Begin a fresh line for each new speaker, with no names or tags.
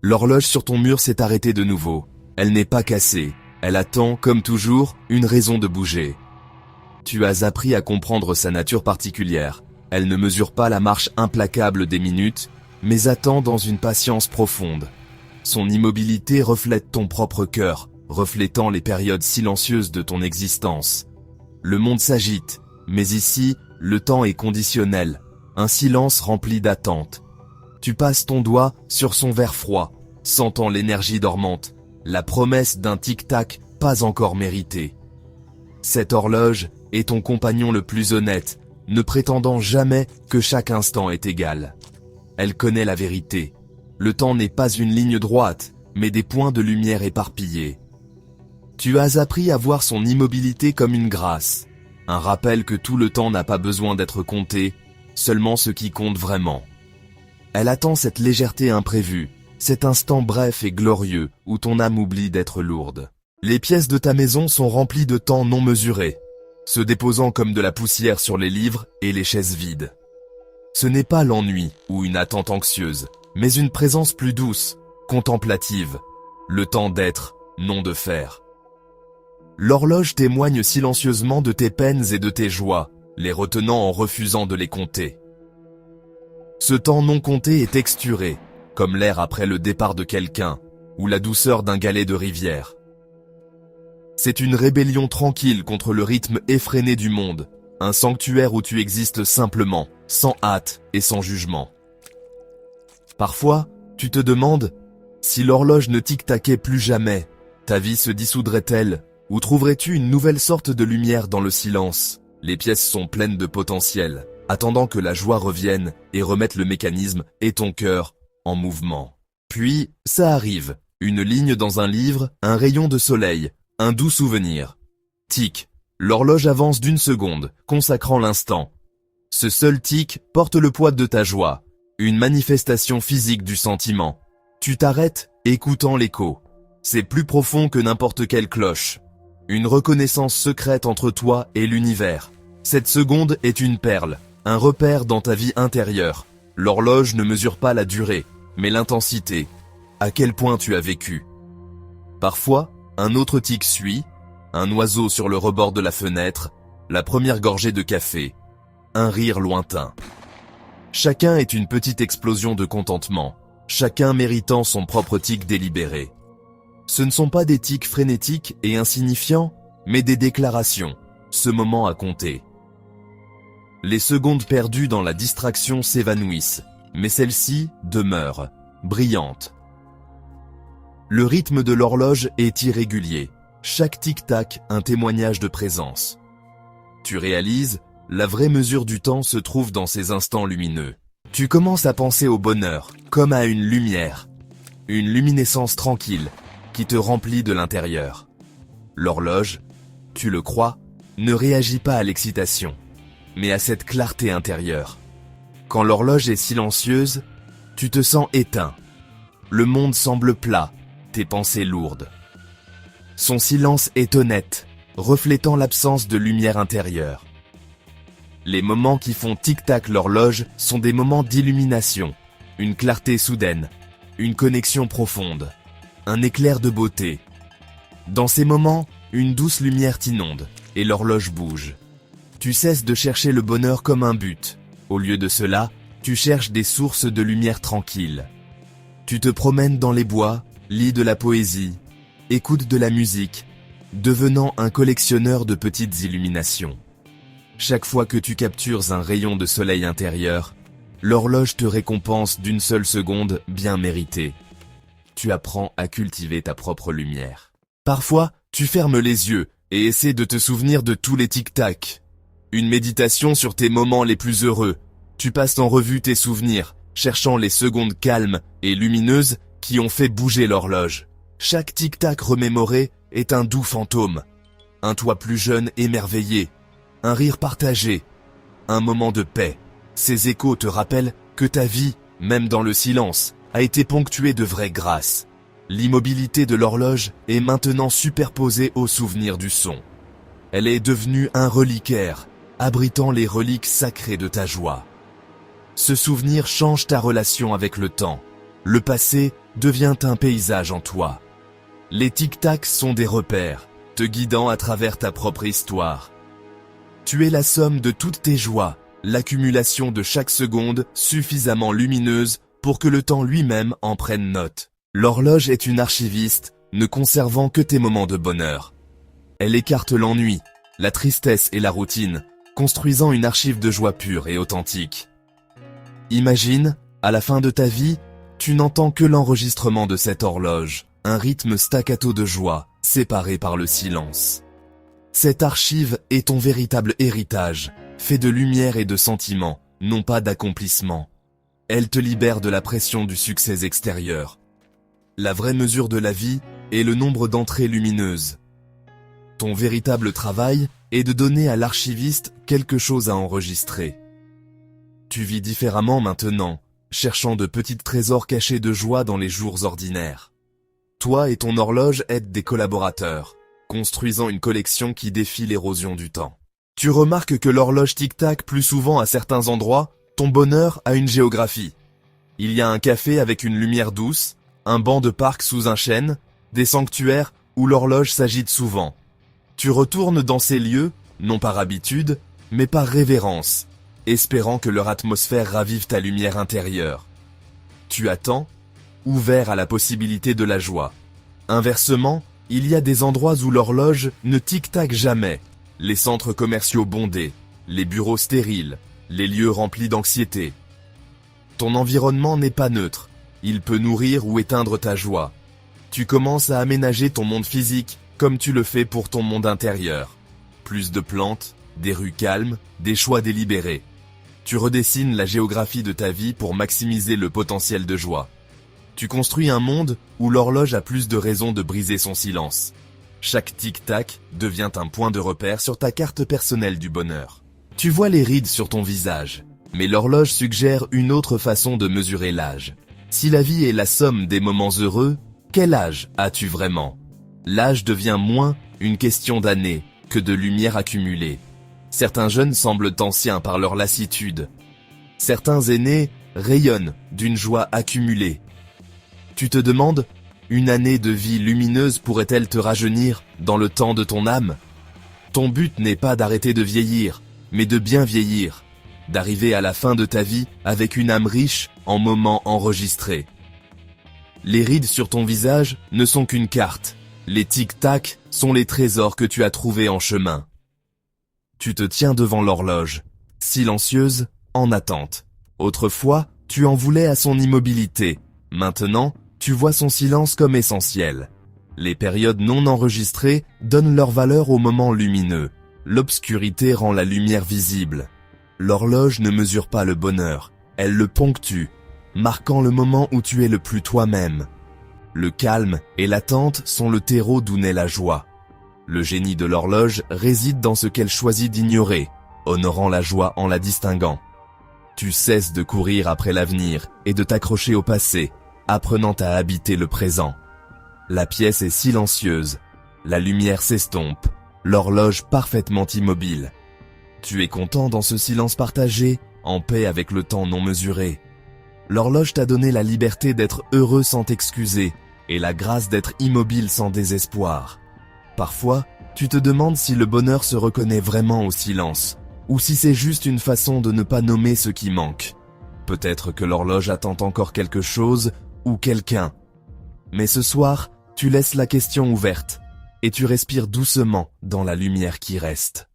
L'horloge sur ton mur s'est arrêtée de nouveau. Elle n'est pas cassée. Elle attend, comme toujours, une raison de bouger. Tu as appris à comprendre sa nature particulière. Elle ne mesure pas la marche implacable des minutes, mais attend dans une patience profonde. Son immobilité reflète ton propre cœur, reflétant les périodes silencieuses de ton existence. Le monde s'agite, mais ici, le temps est conditionnel, un silence rempli d'attente. Tu passes ton doigt sur son verre froid, sentant l'énergie dormante, la promesse d'un tic-tac pas encore mérité. Cette horloge est ton compagnon le plus honnête, ne prétendant jamais que chaque instant est égal. Elle connaît la vérité. Le temps n'est pas une ligne droite, mais des points de lumière éparpillés. Tu as appris à voir son immobilité comme une grâce, un rappel que tout le temps n'a pas besoin d'être compté, seulement ce qui compte vraiment. Elle attend cette légèreté imprévue, cet instant bref et glorieux où ton âme oublie d'être lourde. Les pièces de ta maison sont remplies de temps non mesuré, se déposant comme de la poussière sur les livres et les chaises vides. Ce n'est pas l'ennui ou une attente anxieuse, mais une présence plus douce, contemplative, le temps d'être, non de faire. L'horloge témoigne silencieusement de tes peines et de tes joies, les retenant en refusant de les compter. Ce temps non compté est texturé, comme l'air après le départ de quelqu'un, ou la douceur d'un galet de rivière. C'est une rébellion tranquille contre le rythme effréné du monde, un sanctuaire où tu existes simplement, sans hâte et sans jugement. Parfois, tu te demandes, si l'horloge ne tic-taquait plus jamais, ta vie se dissoudrait-elle, ou trouverais-tu une nouvelle sorte de lumière dans le silence? Les pièces sont pleines de potentiel, attendant que la joie revienne et remette le mécanisme et ton cœur en mouvement. Puis, ça arrive, une ligne dans un livre, un rayon de soleil, un doux souvenir. Tic, l'horloge avance d'1 seconde, consacrant l'instant. Ce seul tic porte le poids de ta joie, une manifestation physique du sentiment. Tu t'arrêtes, écoutant l'écho. C'est plus profond que n'importe quelle cloche. Une reconnaissance secrète entre toi et l'univers. Cette seconde est une perle, un repère dans ta vie intérieure. L'horloge ne mesure pas la durée, mais l'intensité. À quel point tu as vécu. Parfois, un autre tic suit, un oiseau sur le rebord de la fenêtre, la première gorgée de café, un rire lointain. Chacun est une petite explosion de contentement, chacun méritant son propre tic délibéré. Ce ne sont pas des tics frénétiques et insignifiants, mais des déclarations, ce moment à compter. Les secondes perdues dans la distraction s'évanouissent, mais celles-ci demeurent, brillantes. Le rythme de l'horloge est irrégulier, chaque tic-tac un témoignage de présence. Tu réalises, la vraie mesure du temps se trouve dans ces instants lumineux. Tu commences à penser au bonheur, comme à une lumière, une luminescence tranquille, qui te remplit de l'intérieur. L'horloge, tu le crois, ne réagit pas à l'excitation, mais à cette clarté intérieure. Quand l'horloge est silencieuse, tu te sens éteint. Le monde semble plat, tes pensées lourdes. Son silence est honnête, reflétant l'absence de lumière intérieure. Les moments qui font tic-tac l'horloge sont des moments d'illumination, une clarté soudaine, une connexion profonde, un éclair de beauté. Dans ces moments, une douce lumière t'inonde et l'horloge bouge. Tu cesses de chercher le bonheur comme un but. Au lieu de cela, tu cherches des sources de lumière tranquille. Tu te promènes dans les bois, lis de la poésie, écoutes de la musique, devenant un collectionneur de petites illuminations. Chaque fois que tu captures un rayon de soleil intérieur, l'horloge te récompense d'une seule seconde bien méritée. Tu apprends à cultiver ta propre lumière. Parfois, tu fermes les yeux et essaies de te souvenir de tous les tic-tac. Une méditation sur tes moments les plus heureux. Tu passes en revue tes souvenirs, cherchant les secondes calmes et lumineuses qui ont fait bouger l'horloge. Chaque tic-tac remémoré est un doux fantôme. Un toi plus jeune émerveillé. Un rire partagé. Un moment de paix. Ces échos te rappellent que ta vie, même dans le silence, a été ponctuée de vraies grâces. L'immobilité de l'horloge est maintenant superposée au souvenir du son. Elle est devenue un reliquaire, abritant les reliques sacrées de ta joie. Ce souvenir change ta relation avec le temps. Le passé devient un paysage en toi. Les tic-tac sont des repères, te guidant à travers ta propre histoire. Tu es la somme de toutes tes joies, l'accumulation de chaque seconde suffisamment lumineuse pour que le temps lui-même en prenne note. L'horloge est une archiviste, ne conservant que tes moments de bonheur. Elle écarte l'ennui, la tristesse et la routine, construisant une archive de joie pure et authentique. Imagine, à la fin de ta vie, tu n'entends que l'enregistrement de cette horloge, un rythme staccato de joie, séparé par le silence. Cette archive est ton véritable héritage, fait de lumière et de sentiments, non pas d'accomplissement. Elle te libère de la pression du succès extérieur. La vraie mesure de la vie est le nombre d'entrées lumineuses. Ton véritable travail est de donner à l'archiviste quelque chose à enregistrer. Tu vis différemment maintenant, cherchant de petits trésors cachés de joie dans les jours ordinaires. Toi et ton horloge êtes des collaborateurs, construisant une collection qui défie l'érosion du temps. Tu remarques que l'horloge tic-tac plus souvent à certains endroits, ton bonheur a une géographie. Il y a un café avec une lumière douce, un banc de parc sous un chêne, des sanctuaires où l'horloge s'agite souvent. Tu retournes dans ces lieux, non par habitude, mais par révérence, espérant que leur atmosphère ravive ta lumière intérieure. Tu attends, ouvert à la possibilité de la joie. Inversement, il y a des endroits où l'horloge ne tic-tac jamais. Les centres commerciaux bondés, les bureaux stériles, les lieux remplis d'anxiété. Ton environnement n'est pas neutre. Il peut nourrir ou éteindre ta joie. Tu commences à aménager ton monde physique comme tu le fais pour ton monde intérieur. Plus de plantes, des rues calmes, des choix délibérés. Tu redessines la géographie de ta vie pour maximiser le potentiel de joie. Tu construis un monde où l'horloge a plus de raisons de briser son silence. Chaque tic-tac devient un point de repère sur ta carte personnelle du bonheur. Tu vois les rides sur ton visage, mais l'horloge suggère une autre façon de mesurer l'âge. Si la vie est la somme des moments heureux, quel âge as-tu vraiment? L'âge devient moins une question d'années que de lumière accumulée. Certains jeunes semblent anciens par leur lassitude. Certains aînés rayonnent d'une joie accumulée. Tu te demandes, une année de vie lumineuse pourrait-elle te rajeunir dans le temps de ton âme? Ton but n'est pas d'arrêter de vieillir, mais de bien vieillir, d'arriver à la fin de ta vie avec une âme riche en moments enregistrés. Les rides sur ton visage ne sont qu'une carte. Les tic-tac sont les trésors que tu as trouvés en chemin. Tu te tiens devant l'horloge, silencieuse, en attente. Autrefois, tu en voulais à son immobilité. Maintenant, tu vois son silence comme essentiel. Les périodes non enregistrées donnent leur valeur aux moments lumineux. L'obscurité rend la lumière visible. L'horloge ne mesure pas le bonheur, elle le ponctue, marquant le moment où tu es le plus toi-même. Le calme et l'attente sont le terreau d'où naît la joie. Le génie de l'horloge réside dans ce qu'elle choisit d'ignorer, honorant la joie en la distinguant. Tu cesses de courir après l'avenir et de t'accrocher au passé, apprenant à habiter le présent. La pièce est silencieuse, la lumière s'estompe, l'horloge parfaitement immobile. Tu es content dans ce silence partagé, en paix avec le temps non mesuré. L'horloge t'a donné la liberté d'être heureux sans t'excuser et la grâce d'être immobile sans désespoir. Parfois, tu te demandes si le bonheur se reconnaît vraiment au silence, ou si c'est juste une façon de ne pas nommer ce qui manque. Peut-être que l'horloge attend encore quelque chose ou quelqu'un. Mais ce soir, tu laisses la question ouverte et tu respires doucement dans la lumière qui reste.